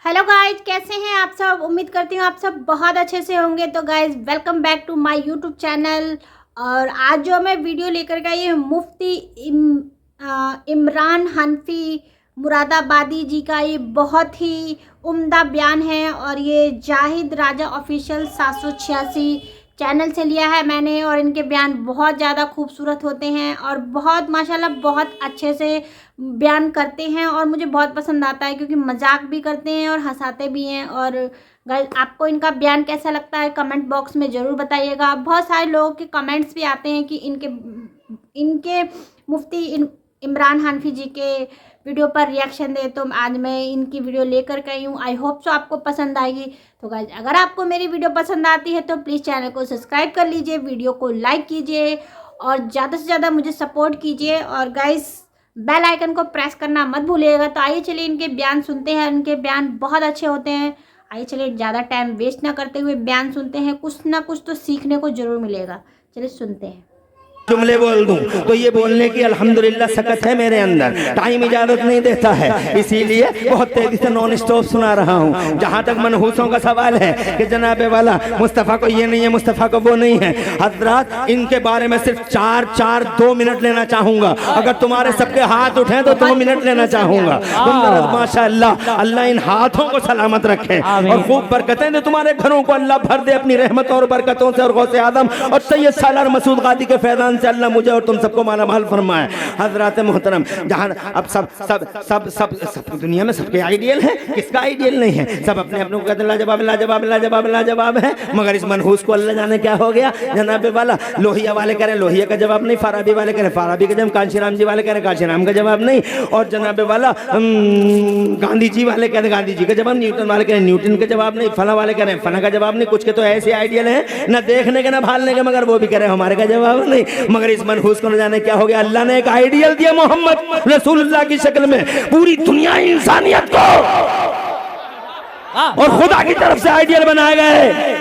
Hello guys, कैसे हैं आप सब। उम्मीद करती हूँ आप सब बहुत अच्छे से होंगे। तो guys welcome back to my YouTube channel. और आज जो मैं वीडियो लेकर के आई हूँ मुफ्ती इमरान हनफी मुरादाबादी जी का, ये बहुत ही उम्दा बयान है। और ये जाहिद राजा ऑफिशियल 786 चैनल से लिया है मैंने। और इनके बयान बहुत ज़्यादा खूबसूरत होते हैं और बहुत माशाल्लाह बहुत अच्छे से बयान करते हैं और मुझे बहुत पसंद आता है, क्योंकि मजाक भी करते हैं और हंसाते भी हैं। और गाइस, आपको इनका बयान कैसा लगता है कमेंट बॉक्स में ज़रूर बताइएगा। बहुत सारे लोगों के कमेंट्स भी आते हैं कि इनके मुफ्ती इमरान हनफी जी के वीडियो पर रिएक्शन दे, तो आज मैं इनकी वीडियो लेकर के आई हूँ। आई होप सो आपको पसंद आएगी। तो गाइज, अगर आपको मेरी वीडियो पसंद आती है तो प्लीज़ चैनल को सब्सक्राइब कर लीजिए, वीडियो को लाइक कीजिए और ज़्यादा से ज़्यादा मुझे सपोर्ट कीजिए। और गाइज, बेल आइकन को प्रेस करना मत भूलिएगा। तो आइए चलिए इनके बयान सुनते हैं। इनके बयान बहुत अच्छे होते हैं। आइए चलिए ज़्यादा टाइम वेस्ट ना करते हुए बयान सुनते हैं। कुछ ना कुछ तो सीखने को ज़रूर मिलेगा। चलिए सुनते हैं। जुमले बोल दूं तो ये बोलने की अल्हम्दुलिल्लाह सकत है मेरे अंदर, टाइम इजाजत नहीं देता है, इसीलिए बहुत तेजी से नॉन स्टॉप सुना रहा हूँ। जहाँ तक मनहूसों का सवाल है कि जनाबे वाला मुस्तफ़ा को ये नहीं है, मुस्तफ़ा को वो नहीं है, हजरात इनके बारे में सिर्फ 2 मिनट लेना चाहूँगा। अगर तुम्हारे सबके हाथ उठे तो 2 मिनट लेना चाहूँगा। माशाअल्लाह, अल्लाह इन हाथों को सलामत रखे और खूब बरकतें दे तुम्हारे घरों को, अल्लाह भर दे अपनी रहमत और बरकतों से। और गौसे आदम और सैयद सालार मसूद गादी के फैज़ान से अल्लाह मुझे और तुम सबको माला माल फरमाए। हजरात मोहतरम, जहाँ अब सब सब सब सब सब दुनिया में सबके आइडियल है, किसका आइडियल नहीं है? सब अपने अपने को कहते लाजवाब लाजवाब लाजवाब लाजवाब है, मगर इस मनहूस को अल्लाह जाने क्या हो गया। जनाबे वाला लोहिया वाले कह रहे हैं लोहिया का जवाब नहीं, फाराबी वाले कह रहे हैं फाराबी का जवाब, कांशीराम जी वाले कह रहे हैं कांशीराम का जवाब नहीं, और जनाबे वाला गांधी जी वाले कह रहे हैं गांधी जी का जवाब, न्यूटन वाले कह रहे हैं न्यूटन का जवाब नहीं, फला वाले कह रहे हैं फला का जवाब नहीं। कुछ के तो ऐसे आइडियल है न देखने के न भालने के, मगर वो भी कह रहे हैं हमारे का जवाब नहीं। मगर इस मनहूस को न जाने क्या हो गया। अल्लाह ने एक आइडियल दिया मोहम्मद रसूलुल्लाह की शक्ल में, पूरी दुनिया इंसानियत को और खुदा की तरफ से आइडियल बनाए गए।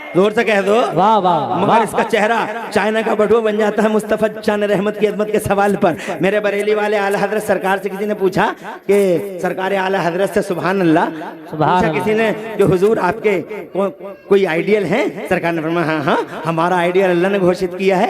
जोर से कह दो वाह वाह। मगर इसका चेहरा चाइना का बटुआ बन जाता है मुस्तफा शान रहमत की अदमत के सवाल पर। मेरे बरेली वाले आला हजरत सरकार से किसी ने पूछा कि सरकार आला हजरत से सुभान अल्लाह, पूछा किसी ने कि हुजूर आपके कोई आइडियल है? सरकार ने फरमाया हाँ हाँ, हमारा आइडियल अल्लाह ने घोषित किया है,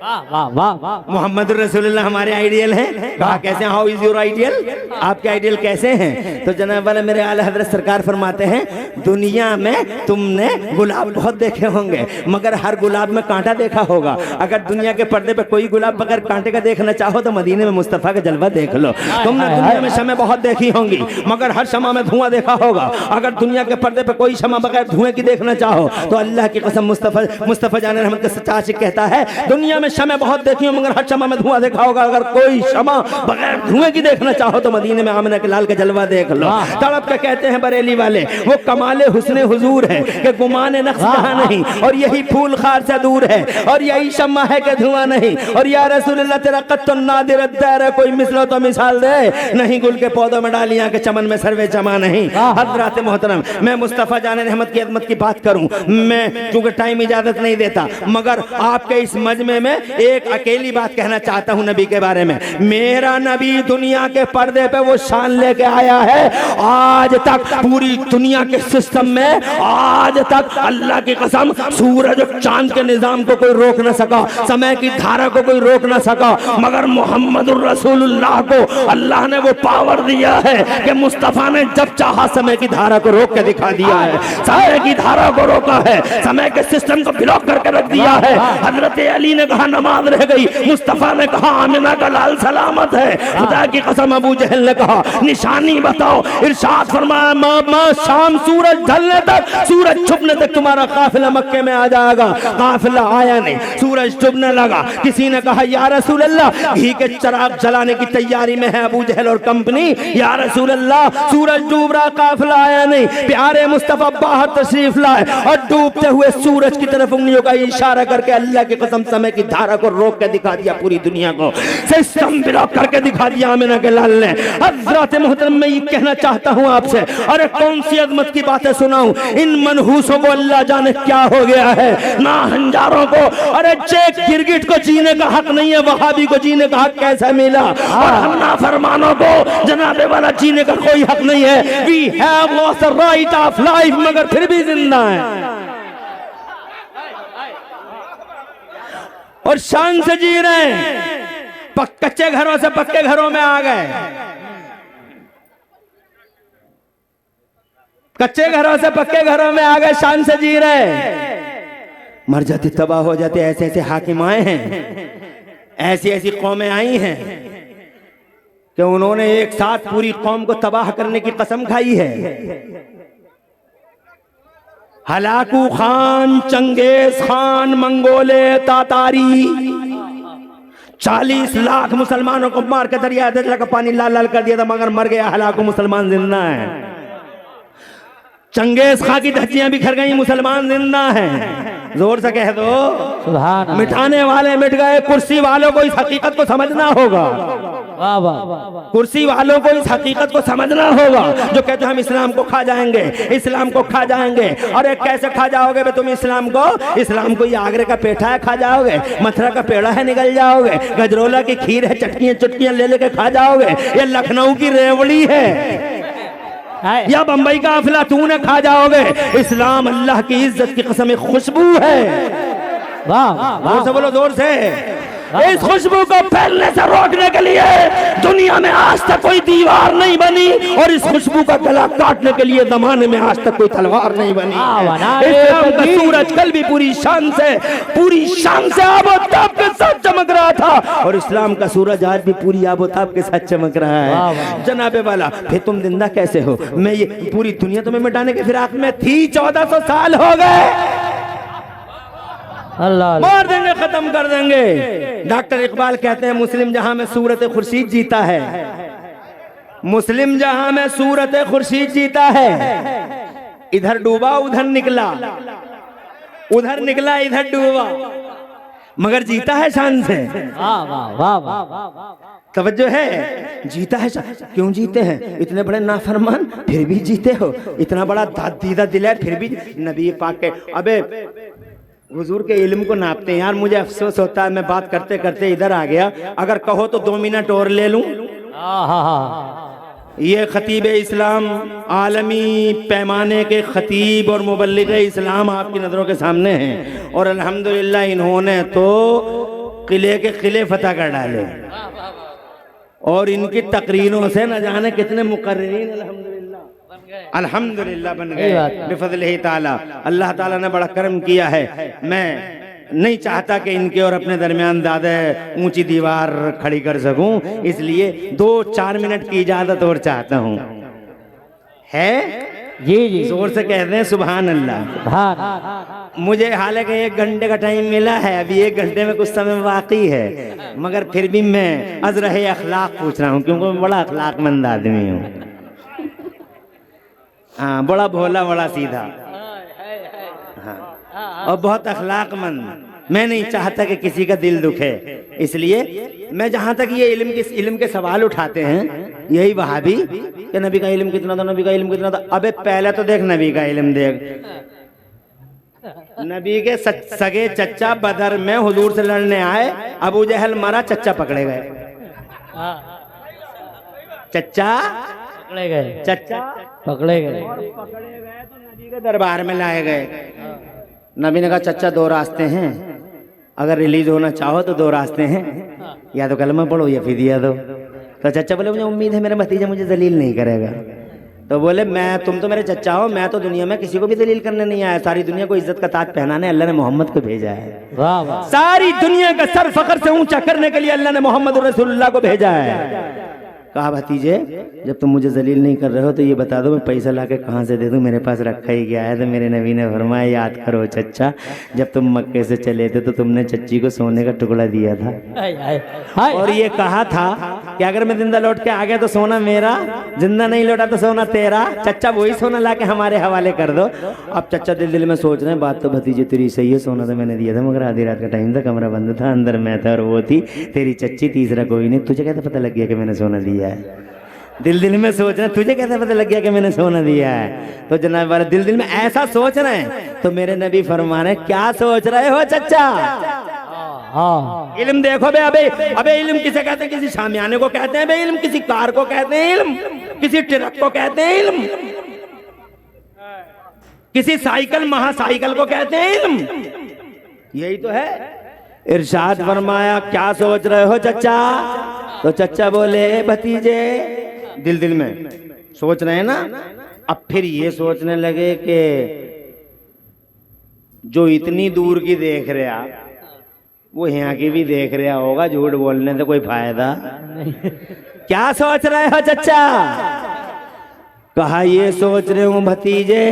मोहम्मद रसूलुल्लाह हमारे आइडियल हैं। कहा कैसे, हाउ इज योर आइडियल, आपके आइडियल कैसे हैं? तो जनाब वाला मेरे आला हजरत सरकार फरमाते हैं दुनिया में तुमने गुलाब बहुत देखे होंगे, मगर हर गुलाब में कांटा देखा होगा। अगर दुनिया के पर्दे पे कोई गुलाब बगैर कांटे का देखना चाहो तो मदीने में मुस्तफा का जलवा देख लो। तुमने दुनिया में शमे बहुत देखी होंगी, मगर हर शमा में धुआं देखा होगा। अगर दुनिया के पर्दे पे कोई शमा बगैर धुएं की देखना चाहो तो अल्लाह की कसम मुस्तफा जान रहमत का सच्चा आशिक कहता है दुनिया में शमे बहुत देखी हो, मगर हर शमा में धुआं देखा होगा। अगर कोई शमा बगैर धुएं की देखना चाहो तो मदीने में आमिना के लाल का जलवा देख लो। तड़प के कहते हैं बरेली वाले वो कमाले हुस्ने हुजूर है कि गुमाने नक्श नहीं, और यही फूल खार से दूर है, और यही शम्मा है कि धुआं नहीं। और या रसूलुल्लाह तेरा कत्तुन नादिर दर, कोई मिसलो तो मिसाल दे नहीं, गुल के पौधों में डालियां के चमन में सर्वे जमा नहीं। हजरात मोहतरम, मैं मुस्तफा जाने रहमत की अदमत की बात करूं, मैं क्योंकि टाइम इजाजत नहीं देता, मगर आपके इस मजमे में एक अकेली बात कहना चाहता हूं नबी के बारे में। मेरा नबी दुनिया के पर्दे पे वो शान लेके आया है, आज तक पूरी दुनिया के सिस्टम में आज तक अल्लाह की कसम सूरज और चांद के निजाम को कोई रोक न सका, समय की धारा को कोई रोक न सका, मगर मोहम्मदुर रसूलुल्लाह को अल्लाह ने वो पावर दिया है कि मुस्तफा ने जब चाहा समय की धारा को रोक के दिखा दिया है। समय की धारा को रोका है, समय के सिस्टम को ब्लॉक करके रख दिया है। हजरत अली ने कहा नमाज रह गई, मुस्तफा ने कहा आमिना का लाल सलामत है। खुदा की कसम अबू जहल ने कहा निशानी बताओ, इरशाद फरमाया मां शाम सूरज ढलने तक, सूरज छुपने तक तुम्हारा काफिला मक्के में आ जाएगा। काफिला आया नहीं, सूरज डूबने लगा। किसी ने कहा या रसूल अल्लाह घी के चिराग जलाने की तैयारी में है अबू जहल और कंपनी। या रसूल अल्लाह सूरज डूब रहा, काफिला आया नहीं। प्यारे मुस्तफा बाहर तशरीफ लाए और डूबते हुए सूरज की तरफ उंगलियों का इशारा करके अल्लाह की कसम समय की धारा को रोक के दिखा दिया पूरी दुनिया को, सिस्टम ब्लॉक करके दिखा दिया आमिना के लाल ने। हज़रत मोहतरम मैं ये कहना चाहता हूँ आपसे, अरे कौन सी अजमत की बातें सुनाऊं, इन मनहूसों को अल्लाह जाने क्या हो गया है, ना हंजारों को। अरे चेक गिरगिट को जीने का हक नहीं है, वहाबी को जीने का हक कैसे मिला, और हम नाफरमानों को जनाबे वाला जीने का कोई हक नहीं है। We have lost the right of life, मगर फिर भी जिंदा है और शान से जी रहे हैं। कच्चे घरों से पक्के घरों में आ गए, कच्चे घरों से पक्के घरों में आ गए, शान से जी रहे। मर जाते, तबाह हो जाते। ऐसे ऐसे हाकिम आए हैं, ऐसी ऐसी कौमें आई हैं कि उन्होंने एक साथ पूरी कौम को तबाह करने की कसम खाई है। Hulagu Khan, Genghis Khan, मंगोले, तातारी 40 lakh मुसलमानों को मार के दरिया दजला का पानी लाल लाल कर दिया था, मगर मर गया। हलाकू मुसलमान जिंदा है। चंगेज खां की धज्जियां बिखर गई, मुसलमान जिंदा हैं। जोर से कह दो सुभान अल्लाह। मिटाने वाले मिट गए, कुर्सी वालों को इस हकीकत को समझना होगा। वाह वाह, कुर्सी वालों को इस हकीकत को समझना होगा, जो कहते हैं हम इस्लाम को खा जाएंगे, इस्लाम को खा जाएंगे। अरे कैसे खा जाओगे तुम इस्लाम को? इस्लाम को ये आगरे का पेठा है, खा जाओगे। मथुरा का पेड़ा है, निकल जाओगे। गजरोला की खीर है, चटकियां चुटकियां ले लेके खा जाओगे। ये लखनऊ की रेवड़ी है या बंबई का अफलातून खा जाओगे। इस्लाम अल्लाह की इज्जत की कसम एक खुशबू है। वाह, जोर से बोलो, जोर से। इस खुशबू को फैलने से रोकने के लिए दुनिया में आज तक कोई दीवार नहीं बनी, और इस खुशबू का गला काटने के लिए जमाने में आज तक कोई तलवार नहीं बनी। इस्लाम का सूरज कल भी पूरी शान से आबोताब के साथ चमक रहा था, और इस्लाम का सूरज आज भी पूरी आबोताब के साथ चमक रहा है। जनाबे वाला, फिर तुम जिंदा कैसे हो? मैं ये पूरी दुनिया तुम्हें मिटाने के फिराक में थी। 1400 साल हो गए, अल्लाह मार देंगे, खत्म कर देंगे। डॉक्टर इकबाल कहते हैं मुस्लिम जहां में सूरत खुर्शीद जीता है, मुस्लिम जहां में सूरत खुर्शीद जीता है। इधर डूबा उधर निकला, उधर निकला इधर डूबा, मगर जीता है शान से। तवज्जो है, जीता है। क्यों जीते हैं? इतने बड़े नाफरमान फिर भी जीते हो, इतना बड़ा दीदा दिल है फिर भी। नबी पाक के, अबे हुजूर के इल्म को नापते हैं यार। मुझे अफसोस होता है, मैं बात करते करते इधर आ गया। अगर कहो तो 2 मिनट और ले लूं। ये खतीब इस्लाम, आलमी पैमाने के खतीब और मुबल्लिग इस्लाम आपकी नजरों के सामने हैं, और अल्हम्दुलिल्लाह इन्होंने तो किले के किले फतह कर डाले, और इनकी तकरीरों से न जाने कितने मुकर्रिरीन अल्हम्दुलिल्लाह बन गए बिफज़लिही ताला। अल्लाह ताला ने बड़ा करम किया है। मैं नहीं चाहता कि इनके और अपने दरमियान ज्यादा ऊंची दीवार खड़ी कर सकूं, इसलिए 2-4 मिनट की इजाजत और चाहता हूं। है जी, जोर से कहते हैं सुभान अल्लाह। मुझे हालांकि 1 घंटे का टाइम मिला है, अभी 1 घंटे में कुछ समय बाकी है, मगर फिर भी मैं अज़रहे अखलाक पूछ रहा हूँ, क्योंकि मैं बड़ा अखलाकमंद आदमी हूँ। हाँ, बड़ा भोला, बड़ा सीधा, हाँ, और बहुत अखलाकमंद। मैं नहीं चाहता कि किसी का दिल दुखे, इसलिए मैं जहां तक ये इल्म के सवाल उठाते हैं, यही वहाबी कि नबी का इल्म कितना था, नबी का इल्म कितना था। अबे पहले तो देख नबी का इल्म देख। नबी के सगे चच्चा बदर में हुजूर से लड़ने आए, अबू जहल मारा, चच्चा पकड़े गए। चच्चा पकड़े गए, चच्चा पकड़े गए, और पकड़े गए तो नबी के दरबार में लाए गए। नबी ने कहा चच्चा 2 रास्ते हैं, अगर रिलीज होना चाहो तो 2 रास्ते हैं, या तो कलमा पढ़ो या फिदिया दो। तो चच्चा बोले मुझे उम्मीद है मेरा भतीजा मुझे जलील नहीं करेगा। तो बोले तुम तो मेरे चच्चा हो, मैं तो दुनिया में किसी को भी दलील करने नहीं आया, सारी दुनिया को इज्जत का ताज पहनाने अल्लाह ने मोहम्मद को भेजा है। वाह वाह, सारी दुनिया का सर फखर से ऊंचा करने के लिए अल्लाह ने मोहम्मद रसूलुल्लाह को भेजा है। कहा भतीजे जब तुम मुझे जलील नहीं कर रहे हो तो ये बता दो मैं पैसा लाके कहाँ से दे दूं, मेरे पास रखा ही गया है। तो मेरे नबी ने फरमाया याद करो चच्चा, जब तुम मक्के से चले थे तो तुमने चच्ची को सोने का टुकड़ा दिया था, और ये कहा था कि अगर मैं जिंदा लौट के आ गया तो सोना मेरा, जिंदा नहीं लौटा तो सोना तेरा। चच्चा वही सोना ला के हमारे हवाले कर दो। अब चच्चा दिल दिल में सोच रहे हैं बात तो भतीजे तेरी सही है, सोना तो मैंने दिया था मगर आधी रात का टाइम था, कमरा बंद था, अंदर मैं था और वो थी तेरी चच्ची, तीसरा कोई नहीं। तुझे कैसे पता लग गया कि मैंने सोना दिया है? दिल दिल में सोच रहे हैं तुझे कैसे पता लग गया कि मैंने सोना दिया है? तो जनाब वाले दिल दिल में ऐसा सोच रहे हैं तो मेरे नबी फरमा रहे क्या सोच रहे हो चच्चा? इल्म देखो बे। अबे इल्म किसे कहते हैं? किसी शामियाने को कहते हैं बे इल्म, किसी कार को कहते हैं इल्म, किसी ट्रक को कहते हैं इल्म, किसी साइकिल महासाइकिल को कहते हैं इल्म। यही तो है। इरशाद फरमाया क्या सोच रहे हो चच्चा? तो चच्चा बोले भतीजे, दिल दिल में सोच रहे हैं ना। अब फिर ये सोचने लगे कि जो इतनी दूर की देख रहा वो यहाँ की भी देख रहा होगा, झूठ बोलने से कोई फायदा नहीं। क्या सोच रहे हो चच्चा? कहा ये सोच रहे हूं भतीजे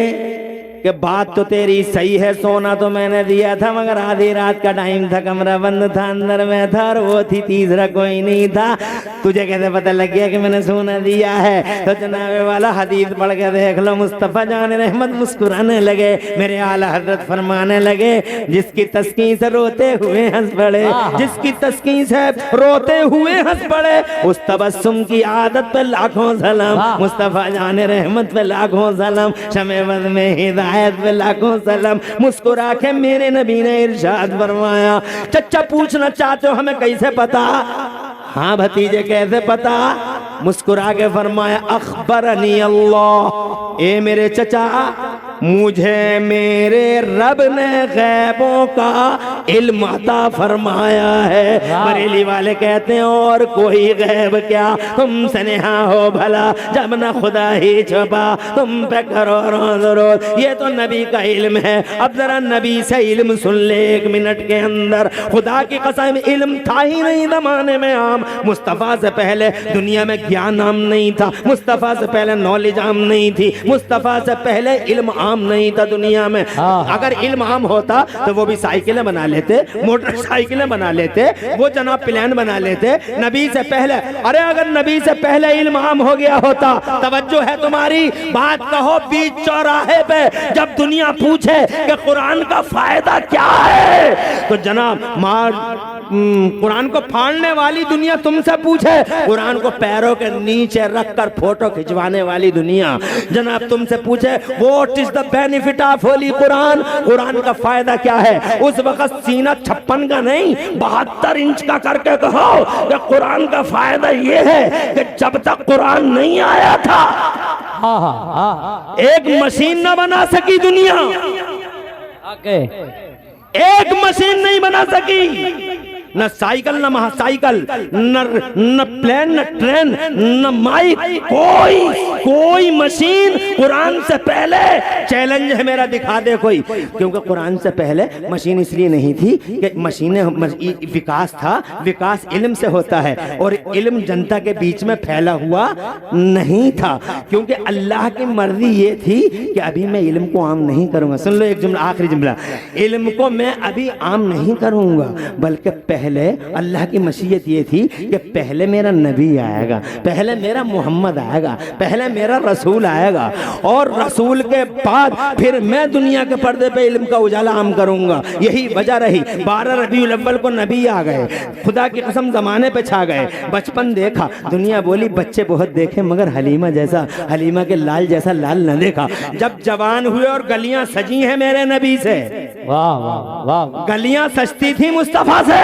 कि बात तो तेरी सही है, सोना तो मैंने दिया था मगर आधी रात का टाइम था, कमरा बंद था, अंदर में था और वो थी, तीसरा कोई नहीं था। तुझे कैसे पता लग गया कि मैंने सोना दिया है? तो जनाबे वाला हदीस पढ़ के देख लो। मुस्तफ़ा जान रहमत मुस्कुराने लगे, मेरे आला हजरत फरमाने लगे जिसकी तस्कीन से रोते हुए हंस पड़े, जिसकी तस्कीन से रोते हुए हंस पड़े, उस तबस्सुम की आदत पे लाखों सलाम। मुस्तफ़ा जान रहमत पे लाखों सलाम, शमेवत में हिदायत पे लाखों सलाम। मुस्कुरा के मेरे नबी ने इरशाद फरमाया चच्चा पूछना चाहते हो हमें कैसे पता? हाँ भतीजे कैसे पता? मुस्कुरा के फरमाया अखबरनी अल्लाह, ए मेरे चचा मुझे मेरे रब ने गैबों का इल्म अता फरमाया है। बरेली वाले कहते हैं और कोई गैब क्या, तुमसे नेहा हो भला जब न खुदा ही छुपा, तुम पे करो रोज रोज, ये तो नबी का इल्म है। अब जरा नबी से इल्म सुन ले 1 मिनट के अंदर। खुदा की कसम इल्म था ही नहीं जमाने में आम। मुस्तफ़ा से पहले दुनिया में ज्ञान आम नहीं था, मुस्तफ़ा से पहले नॉलेज आम नहीं थी, मुस्तफ़ा से पहले इल्म आम नहीं था दुनिया में। अगर इल्म आम होता तो वो भी साइकिलें बना लेते, मोटरसाइकिलें बना लेते, वो जनाब प्लेन बना लेते नबी से पहले। अरे अगर नबी से पहले इल्म आम हो गया होता, तवज्जो है तुम्हारी बात कहो बीच चौराहे पे जब दुनिया पूछे कि कुरान का फायदा क्या है, तो जनाब कुरान को फाड़ने वाली दुनिया तुमसे पूछे, कुरान को पैरों के नीचे रखकर फोटो खिंचवाने वाली दुनिया जनाब तुमसे पूछे what is the benefit of Holi Quran, Quran का फायदा क्या है, उस वक्त सीना 56 का नहीं 72 इंच का करके कहो कि कुरान का फायदा ये है कि जब तक कुरान नहीं आया था एक मशीन न बना सकी दुनिया, एक मशीन नहीं बना सकी, न साइकिल न महासाइकिल, न प्लेन न ट्रेन न माइक, कोई मशीन कुरान से पहले। चैलेंज है मेरा, दिखा दे कोई, क्योंकि कुरान से पहले मशीन इसलिए नहीं थी कि मशीनें विकास था, विकास इल्म से होता है और इल्म जनता के बीच में फैला हुआ नहीं था, क्योंकि अल्लाह की मर्जी ये थी कि अभी मैं इल्म को आम नहीं करूंगा। सुन लो एक जुमला, आखिरी जुमला, इल्म को मैं अभी आम नहीं करूंगा, बल्कि पहले अल्लाह की मशीयत ये थी कि पहले मेरा नबी आएगा, पहले मेरा मोहम्मद आएगा, पहले मेरा रसूल आएगा और रसूल के बाद फिर मैं दुनिया के पर्दे पे इल्म का उजाला आम करूंगा। यही वजह रही 12 रबीउल अव्वल को नबी आ गए, खुदा की कसम जमाने पे छा गए। बचपन देखा, दुनिया बोली बच्चे बहुत देखे मगर हलीमा के लाल जैसा लाल न देखा। जब जवान हुए और गलियां सजी हैं मेरे नबी से, वाह वाह वाह, गलियां सजती थी मुस्तफा से,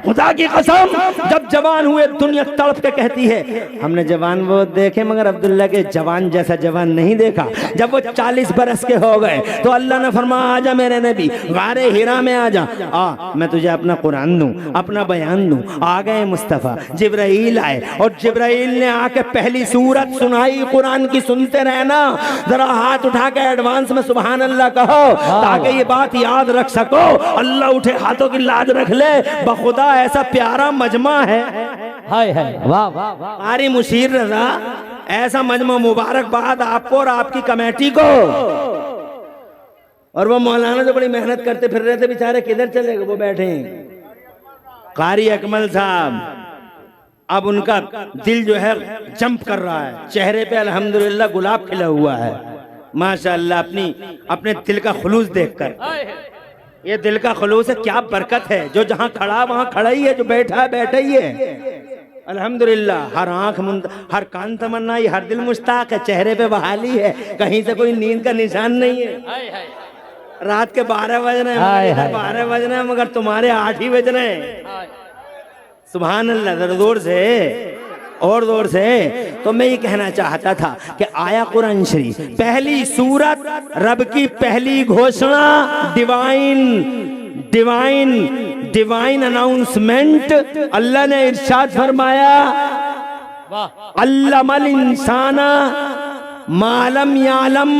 खुदा की कसम। जब जवान हुए दुनिया तड़प के कहती है हमने जवान वो देखे मगर अब्दुल्ला के जवान जैसा जवान नहीं देखा। जब वो 40 बरस के हो गए तो अल्लाह ने फरमाया आजा मेरे नबी, गारे हिरा में आजा, मैं तुझे अपना कुरान दूं, अपना बयान दूं। आ गए मुस्तफ़ा, जिब्राइल आए और जिब्राइल ने आके पहली सूरत सुनाई कुरान की। सुनते रहना, जरा हाथ उठा के एडवांस में सुभान अल्लाह कहो ताकि ये बात याद रख सको। अल्लाह उठे हाथों की लाज रख ले, बखुदा ऐसा प्यारा मजमा है, हाय हाय वाह वाह वाह, कारी मुशीर रजा, ऐसा मजमा। मुबारकबाद आपको और आपकी कमेटी को। और वो मौलाना जो बड़ी मेहनत करते फिर रहे थे बेचारे, किधर चले गए? वो बैठे कारी अकमल साहब, अब उनका दिल जो है जंप कर रहा है, चेहरे पे अल्हम्दुलिल्लाह गुलाब खिला हुआ है माशाअल्लाह, अपने दिल का खुलूस देखकर। ये दिल का खुलूस है, क्या बरकत है। जो जहां खड़ा वहां खड़ा ही है, जो बैठा है बैठा ही है अल्हम्दुलिल्लाह। हर आंख हर कान तमन्नाई, हर दिल मुश्ताक है, चेहरे पे बहाली है, कहीं से कोई नींद का निशान नहीं है। रात के 12 बज रहे हैं, 12 बज रहे हैं, मगर तुम्हारे 8 ही बज रहे हैं। सुभान अल्लाह। जरा जोर से और जोर से। तो मैं ये कहना चाहता था कि आया कुरान शरीफ, पहली सूरत, रब की पहली घोषणा, डिवाइन अनाउंसमेंट। अल्लाह ने इरशाद फरमाया, अल्लमल इंसाना मालम यालम।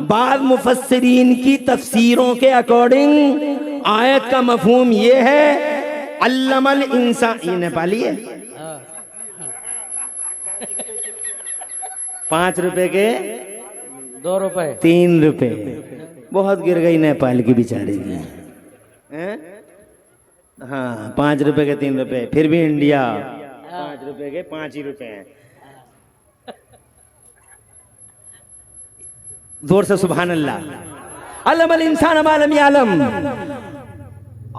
बाद मुफस्सिरीन की तफसीरों के अकॉर्डिंग आयत का मफहूम ये है, अल्लमल इंसान। ये नेपाली है। 5 रुपए के 2 रुपए 3 रुपए, बहुत गिर गई नेपाल की बेचारी की। हाँ, 5 रुपए के 3 रुपए, फिर भी इंडिया 5 रुपए के 5 ही रुपए हैं। जोर से सुभान अल्लाह। अल्लमल इंसान मा लम यालम।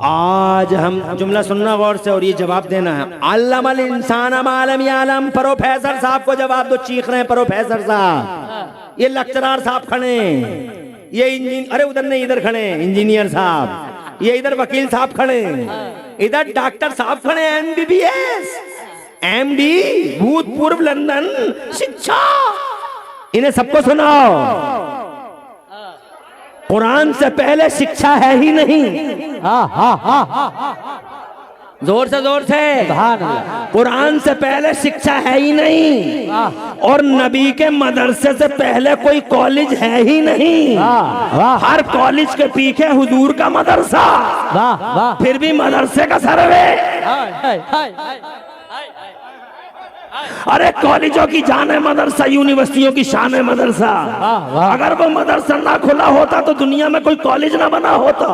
आज हम जुमला सुनना गौर से और ये जवाब देना है। अल्लमल इंसान मा लम यालम। प्रोफेसर साहब को जवाब दो। चीख रहे हैं प्रोफेसर साहब, ये लेक्चरर साहब खड़े, ये इंजीनियर, अरे उधर नहीं इधर खड़े इंजीनियर साहब, ये इधर वकील साहब खड़े, इधर डॉक्टर साहब खड़े, MBBS MD भूतपूर्व लंदन शिक्षा। इन्हें सबको सुनाओ, कुरान से पहले शिक्षा है ही नहीं। जोर से कुरान से पहले शिक्षा है ही नहीं, और नबी के मदरसे से पहले कोई कॉलेज है ही नहीं। हर कॉलेज के पीछे हुजूर का मदरसा, फिर भी मदरसे का सर्वे। अरे कॉलेजों की जान है मदरसा, यूनिवर्सिटियों की शान है मदरसा। अगर वो मदरसा ना खुला होता तो दुनिया में कोई कॉलेज ना बना होता।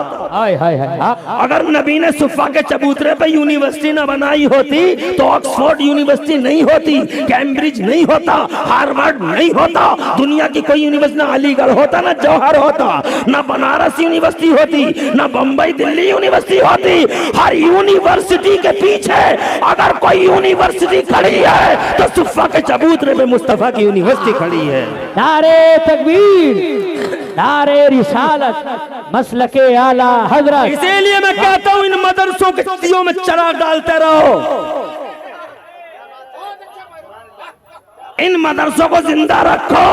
अगर नबी ने सुफा के चबूतरे पे यूनिवर्सिटी ना बनाई होती तो ऑक्सफोर्ड यूनिवर्सिटी नहीं होती, कैम्ब्रिज नहीं होता, हार्वर्ड नहीं होता, दुनिया की कोई यूनिवर्सिटी, ना अलीगढ़ होता, ना जौहर होता, ना बनारस यूनिवर्सिटी होती, ना बम्बई दिल्ली यूनिवर्सिटी होती। हर यूनिवर्सिटी के पीछे अगर कोई यूनिवर्सिटी खड़ी है तो सुफ़ा के चबूतरे में मुस्तफा की यूनिवर्सिटी खड़ी है। नारे तकबीर, नारे रिसालत, मसलके आला हजरत। इसीलिए मैं कहता हूं इन मदरसों के दियों में चिराग डालते रहो, इन मदरसों को जिंदा रखो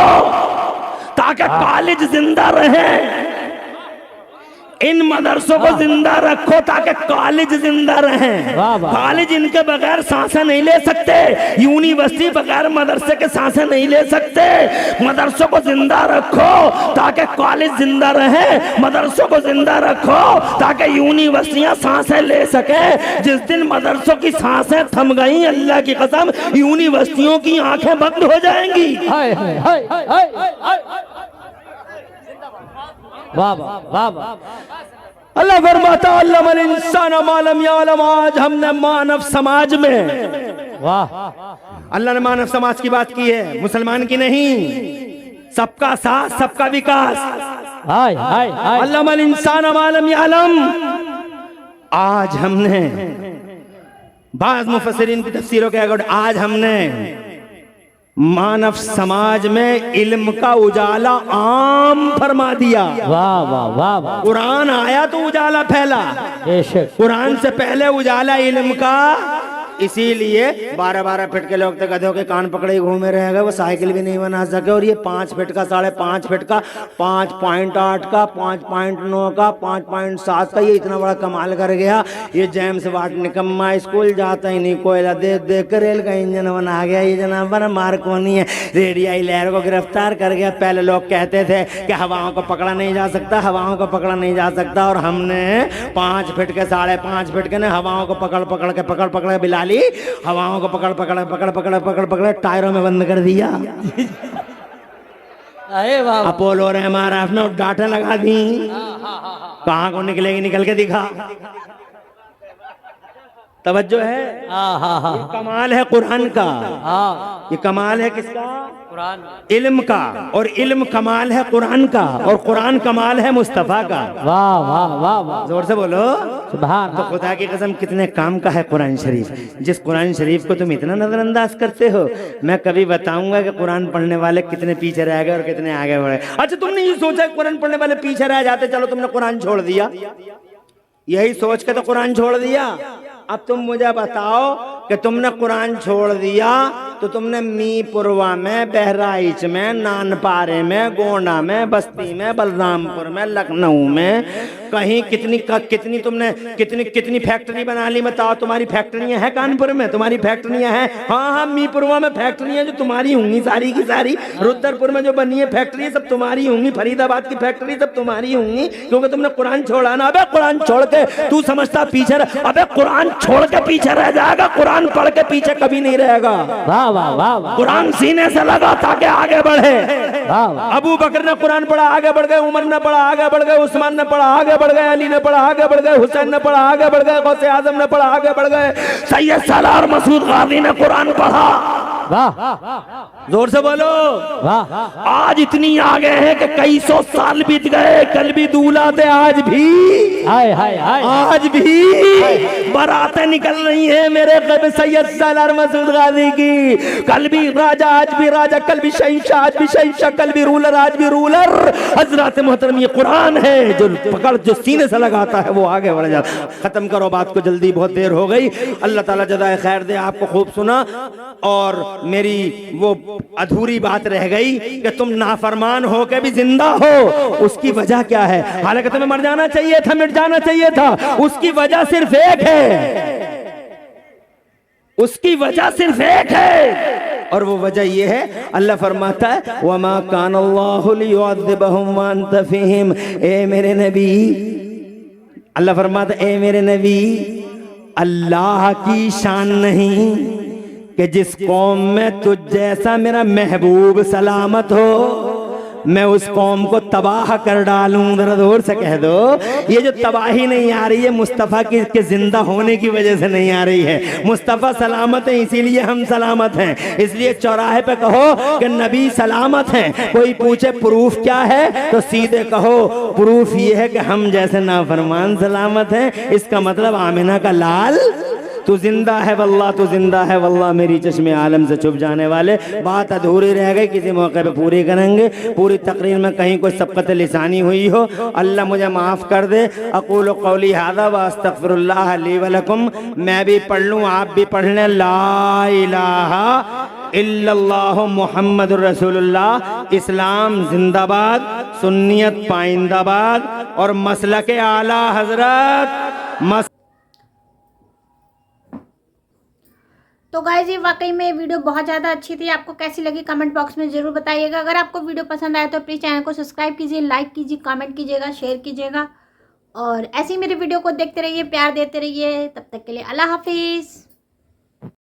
ताकि कॉलेज जिंदा रहे। इन मदरसों को जिंदा रखो ताकि कॉलेज जिंदा रहे। कॉलेज इनके बगैर सांसें नहीं ले सकते, यूनिवर्सिटी बगैर मदरसे के सांसें नहीं ले सकते। मदरसों को जिंदा रखो ताकि कॉलेज जिंदा रहे, मदरसों को जिंदा रखो ताकि यूनिवर्सिटियां सांसें ले सके। जिस दिन मदरसों की सांसें थम गई, अल्लाह की कसम यूनिवर्सिटियों की आंखें बंद हो जाएंगी। अल्लाह फरमाता अल्लमल इंसान मा लम यालम। आज हमने मानव समाज में, अल्लाह ने मानव समाज की बात की है, मुसलमान की नहीं। सबका साथ, सबका विकास। अल्लमल इंसान मा लम यालम। आज हमने बाज़ मुफस्सिरीन की तफसीरों के अगर आज हमने मानव समाज में इल्म का उजाला आम फरमा दिया। वाह वाह वाह वाह। कुरान आया तो उजाला फैला, कुरान से पहले उजाला इल्म का। इसीलिए 12-12 फीट के लोग तो गधों के कान पकड़े घूमे रहेगा, वो साइकिल भी नहीं बना सके। और ये 5 फीट का, 5.5 फीट का, 5.8 का, 5.9 का, 5.7 का, ये इतना बड़ा कमाल कर गया। ये जेम्स वाट निकम्मा स्कूल जाता ही नहीं, कोयला देख देख कर रेल का इंजन बना गया। ये जनाब मार्कोनी है, रेडियाई लहर को गिरफ्तार कर गया। पहले लोग कहते थे कि हवाओं को पकड़ा नहीं जा सकता, हवाओं को पकड़ा नहीं जा सकता, और हमने 5 फीट के, 5.5 फीट के ने हवाओं को पकड़ बिला ली, हवाओं को पकड़ टायरों में बंद कर दिया। अपोलो और MRF ने डाटा लगा दी, कहां को निकलेगी निकल के दिखा। तवज्जो है, ये कमाल है कुरान का। ये कमाल है किसका? कुरान, इल्म का। और इल्म कमाल है कुरान का, और कुरान कमाल है मुस्तफा का। वाह वाह वाह वाह, जोर से बोलो सुभान। तो खुदा की कसम कितने काम का है कुरान शरीफ। जिस कुरान शरीफ को तुम इतना नजरअंदाज करते हो, मैं कभी बताऊंगा कि कुरान पढ़ने वाले कितने पीछे रह गए और कितने आगे बढ़े। अच्छा, तुमने ये सोचा कुरान पढ़ने वाले पीछे रह जाते, चलो तुमने कुरान छोड़ दिया, यही सोच के तो कुरान छोड़ दिया। अब तुम मुझे बताओ कि तुमने कुरान छोड़ दिया तो तुमने मीरपुरवा में, बहराइच में, नानपारे में, गोंडा में, बस्ती में, बलरामपुर में, लखनऊ में, कहीं कितनी तुमने कितनी फैक्ट्री बना ली। बताओ, तुम्हारी फैक्ट्रियां हैं कानपुर में? तुम्हारी फैक्ट्रियां हैं? हाँ, मीरपुरवा में फैक्ट्रियां जो तुम्हारी होंगी सारी की सारी। रुद्रपुर में जो बनी है फैक्ट्री सब तुम्हारी होंगी। फरीदाबाद की फैक्ट्री सब तुम्हारी होंगी, क्योंकि तुमने कुरान छोड़ा ना। अबे कुरान छोड़ के तू समझता पीछे अबे कुरान छोड़ के पीछे रह जाएगा, कुरान पढ़ के पीछे कभी नहीं रहेगा। वाह वाह वाह वाह, कुरान सीने से लगा ताकि आगे बढ़े। वाह वाह। अबू बकर ने कुरान पढ़ा, आगे बढ़ गए। उमर ने पढ़ा, आगे बढ़ गए। उस्मान ने पढ़ा, आगे बढ़ गए। अली ने पढ़ा, आगे बढ़ गए। हुसैन ने पढ़ा, आगे बढ़ गए। गौसे आजम ने पढ़ा, आगे बढ़ गए। सैयद सालार मसूद गाजी ने कुरान पढ़ा। वाह, जोर से बोलो वाह। आज इतनी आगे हैं कि कई सौ साल बीत गए, कल भी दूल्हा थे, आज भी हाय हाय हाय, आज भी बारातें निकल रही हैं मेरे कब सैयद सालार मसूद गाजी की। कल भी राजा, आज भी राजा, कल भी शहंशाह, आज भी शहंशाह, कल भी रूलर, आज भी रूलर। हजरत मोहतरम, ये कुरान है जो पकड़, जो सीने से लगाता है वो आगे बढ़ जाता। खत्म करो बात को जल्दी, बहुत देर हो गई। अल्लाह ताला जज़ाए खैर दे आपको। खूब सुना, और मेरी वो अधूरी बात रह गई कि तुम नाफरमान हो के भी जिंदा हो। उसकी वजह क्या है? हालांकि तुम्हें मर जाना चाहिए था, मिट जाना चाहिए था। उसकी वजह सिर्फ एक है, उसकी वजह सिर्फ एक है, और वो वजह ये है, अल्लाह फरमाता है वमा कान अल्लाहु लियुअज़्ज़िबहुम व अंत फ़ीहिम। ए मेरे नबी, अल्लाह फरमाता है ए मेरे नबी, अल्लाह की शान नहीं कि जिस कौम में तुझ जैसा मेरा महबूब सलामत हो, मैं उस कौम को तबाह कर डालूं। जरा जोर से कह दो, ये जो तबाही नहीं आ रही है मुस्तफ़ा के जिंदा होने की वजह से नहीं आ रही है। मुस्तफ़ा सलामत है, इसीलिए हम सलामत हैं। इसलिए चौराहे पे कहो कि नबी सलामत हैं। कोई पूछे प्रूफ क्या है, तो सीधे कहो प्रूफ ये है कि हम जैसे नाफरमान सलामत हैं। इसका मतलब आमिना का लाल तू जिंदा है वल्लाह, तू जिंदा है वल्लाह। मेरी चश्मे आलम से छुप जाने वाले, बात अधूरी रह गई, किसी मौके पे पूरी करेंगे। पूरी तकरीर में कहीं कोई सबकत लिसानी हुई हो, अल्लाह मुझे माफ़ कर दे। अक़ूलु क़ौली हाज़ा व अस्तग़फ़िरुल्लाह ली व लकुम। मैं भी पढ़ लूँ, आप भी पढ़ लें। ला इलाहा इल्लल्लाहु मुहम्मदुर रसूलुल्लाह। इस्लाम जिंदाबाद, सुन्नियत पाइंदाबाद, और मसलके आला हजरत। तो गाइस, ये वाकई में वीडियो बहुत ज़्यादा अच्छी थी। आपको कैसी लगी कमेंट बॉक्स में ज़रूर बताइएगा। अगर आपको वीडियो पसंद आए तो प्लीज़ चैनल को सब्सक्राइब कीजिए, लाइक कीजिए, कमेंट कीजिएगा, शेयर कीजिएगा, और ऐसे ही मेरे वीडियो को देखते रहिए, प्यार देते रहिए। तब तक के लिए अल्लाह हाफिज़।